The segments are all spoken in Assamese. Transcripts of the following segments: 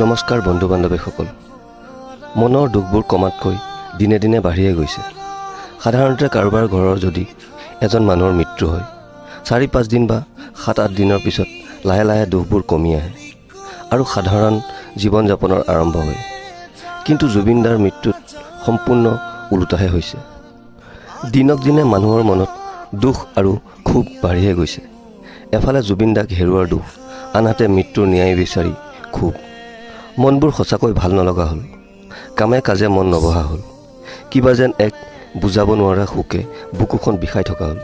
নমস্কাৰ বন্ধু বান্ধৱীসকল। মনৰ দুখবোৰ কমাতকৈ দিনে দিনে বাঢ়িয়ে গৈছে। সাধাৰণতে কাৰোবাৰ ঘৰৰ যদি এজন মানুহৰ মৃত্যু হয় ৪-৫ দিন বা ৭-৮ দিনৰ পিছত লাহে লাহে দুখবোৰ কমি আহে আৰু সাধাৰণ জীৱন যাপনৰ আৰম্ভ হয়। কিন্তু জুবিন দাৰ মৃত্যুত সম্পূৰ্ণ ওলোটাহে হৈছে। দিনক দিনে মানুহৰ মনত দুখ আৰু ক্ষোভ বাঢ়িয়ে গৈছে। এফালে জুবিন দাক হেৰুৱাৰ দুখ, আনহাতে মৃত্যুৰ ন্যায় বিচাৰি ক্ষোভ। মনবোৰ সঁচাকৈ ভাল নলগা হ'ল। কামে কাজে মন নবহা হ'ল। কিবা যেন এক বুজাব নোৱাৰা শোকে বুকুখন বিষাই থকা হ'ল।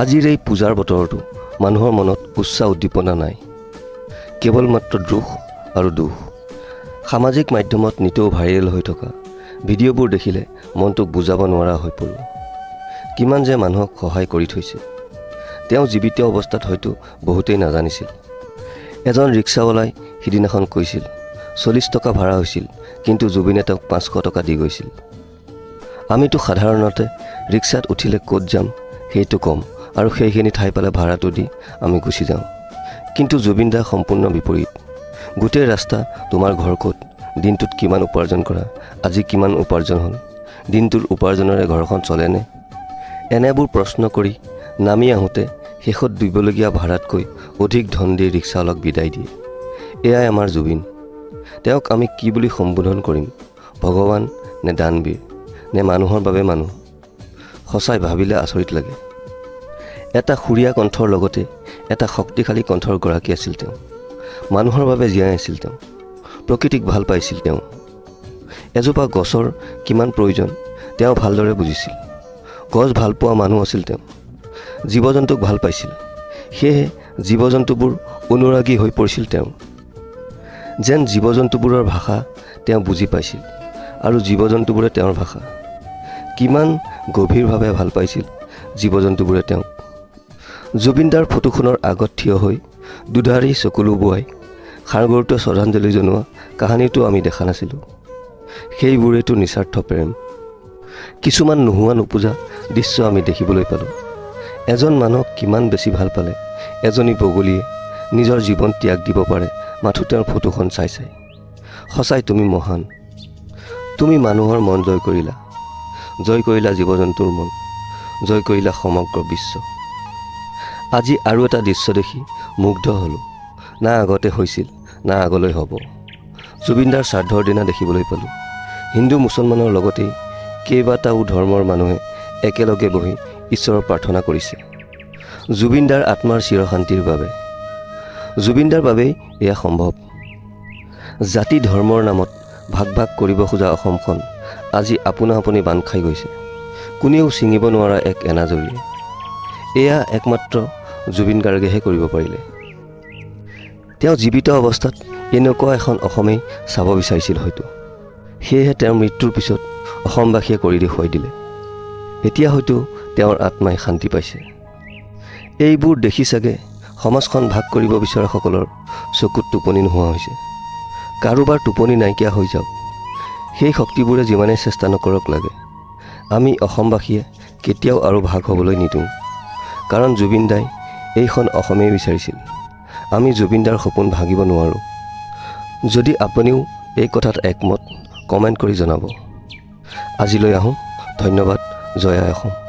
আজিৰ এই পূজাৰ বতৰতো মানুহৰ মনত উচ্ছাস উদ্দীপনা নাই, কেৱল মাত্ৰ দুখ আৰু দুখ। সামাজিক মাধ্যমত নিতৌ ভাইৰেল হৈ থকা ভিডিঅ'বোৰ দেখিলে মনটোক বুজাব নোৱাৰা হৈ পৰোঁ। কিমান যে মানুহক সহায় কৰি থৈছে তেওঁ জীৱিত অৱস্থাত হয়তো বহুতেই নাজানিছিল। এজন ৰিক্সাৱালাই সিদিনাখন কৈছিল ৪০ টকা ভাড়া হৈছিল, কিন্তু জুবিনে তেওঁক ৫০০ টকা দি গৈছিল। আমিতো সাধাৰণতে ৰিক্সাত উঠিলে ক'ত যাম সেইটো ক'ম আৰু সেইখিনি ঠাই পালে ভাড়াটো দি আমি গুচি যাওঁ। কিন্তু জুবিন দা সম্পূৰ্ণ বিপৰীত। গোটেই ৰাস্তা তোমাৰ ঘৰ ক'ত, দিনটোত কিমান উপাৰ্জন কৰা, আজি কিমান উপাৰ্জন হ'ল, দিনটোৰ উপাৰ্জনেৰে ঘৰখন চলেনে, এনেবোৰ প্ৰশ্ন কৰি নামি আহোঁতে শেষত দিবলগীয়া ভাড়াতকৈ অধিক ধন দি ৰিক্সাৱালাক বিদায় দিয়ে। এয়াই আমাৰ জুবিন। তেওঁক আমি কি বুলি সম্বোধন কৰিম? ভগৱান নে দানবীৰ নে মানুহৰ বাবে মানুহ? সঁচাই ভাবিলে আচৰিত লাগে। এটা সুৰীয়া কণ্ঠৰ লগতে এটা শক্তিশালী কণ্ঠৰ গৰাকী আছিল তেওঁ। মানুহৰ বাবে জীয়াই আছিল তেওঁ। প্ৰকৃতিক ভাল পাইছিল তেওঁ। এজোপা গছৰ কিমান প্ৰয়োজন তেওঁ ভালদৰে বুজিছিল। গছ ভাল পোৱা মানুহ আছিল তেওঁ। জীৱ জন্তুক ভাল পাইছিল, সেয়েহে জীৱ জন্তুবোৰ অনুৰাগী হৈ পৰিছিল তেওঁ। যেন জীৱ জন্তুবোৰৰ ভাষা তেওঁ বুজি পাইছিল আৰু জীৱ জন্তুবোৰে তেওঁৰ ভাষা। কিমান গভীৰভাৱে ভাল পাইছিল জীৱ জন্তুবোৰে তেওঁক। জুবিন দাৰ ফটোখনৰ আগত থিয় হৈ দুধাৰি চকুলো বোৱাই সাৰগৰুতে শ্ৰদ্ধাঞ্জলি জনোৱা কাহিনীটো আমি দেখা নাছিলোঁ। সেইবোৰেতো নিস্বাৰ্থ প্ৰেম। কিছুমান নোহোৱা নোপোজা দৃশ্য আমি দেখিবলৈ পালোঁ। এজন মানুহক কিমান বেছি ভাল পালে এজনী বগলীয়ে নিজৰ জীৱন ত্যাগ দিব পাৰে মাথো তেওঁৰ ফটোখন চাই চাই। সঁচাই তুমি মহান। তুমি মানুহৰ মন জয় কৰিলা, জয় কৰিলা জীৱ জন্তুৰ মন, জয় কৰিলা সমগ্ৰ বিশ্ব। আজি আৰু এটা দৃশ্য দেখি মুগ্ধ হ'লোঁ। না আগতে হৈছিল না আগলৈ হ'ব। জুবিন দাৰ শ্ৰাদ্ধৰ দিনা দেখিবলৈ পালোঁ হিন্দু মুছলমানৰ লগতেই কেইবাটাও ধৰ্মৰ মানুহে একেলগে বহি ঈশ্বৰৰ প্ৰাৰ্থনা কৰিছে জুবিন দাৰ আত্মাৰ চিৰশান্তিৰ বাবে। জুবিন দাৰ বাবেই এয়া সম্ভৱ। জাতি ধৰ্মৰ নামত ভাগ ভাগ কৰিব খোজা অসমখন আজি আপোনা আপুনি বান্ধ খাই গৈছে, কোনেও ছিঙিব নোৱাৰা এক এনাজৰীয়ে। এয়া একমাত্ৰ জুবিন গাৰ্গেহে কৰিব পাৰিলে। তেওঁ জীৱিত অৱস্থাত এনেকুৱা এখন অসমেই চাব বিচাৰিছিল হয়তো। সেয়েহে তেওঁৰ মৃত্যুৰ পিছত অসমবাসীয়ে কৰি দেখুৱাই দিলে। এতিয়া হয়তো তেওঁৰ আত্মাই শান্তি পাইছে। এইবোৰ দেখি চাগে সমাজখন ভাগ কৰিব বিচৰাসকলৰ চকুত টোপনি নোহোৱা হৈছে। কাৰোবাৰ টোপনি নাইকিয়া হৈ যাওক, সেই শক্তিবোৰে যিমানেই চেষ্টা নকৰক লাগে, আমি অসমবাসীয়ে কেতিয়াও আৰু ভাগ হ'বলৈ নিদিওঁ। কাৰণ জুবিন দাই এইখন অসমেই বিচাৰিছিল। আমি জুবিন দাৰ সপোন ভাঙিব নোৱাৰোঁ। যদি আপুনিও এই কথাত একমত, কমেণ্ট কৰি জনাব। আজিলৈ আহোঁ। ধন্যবাদ। জয় আই অসম।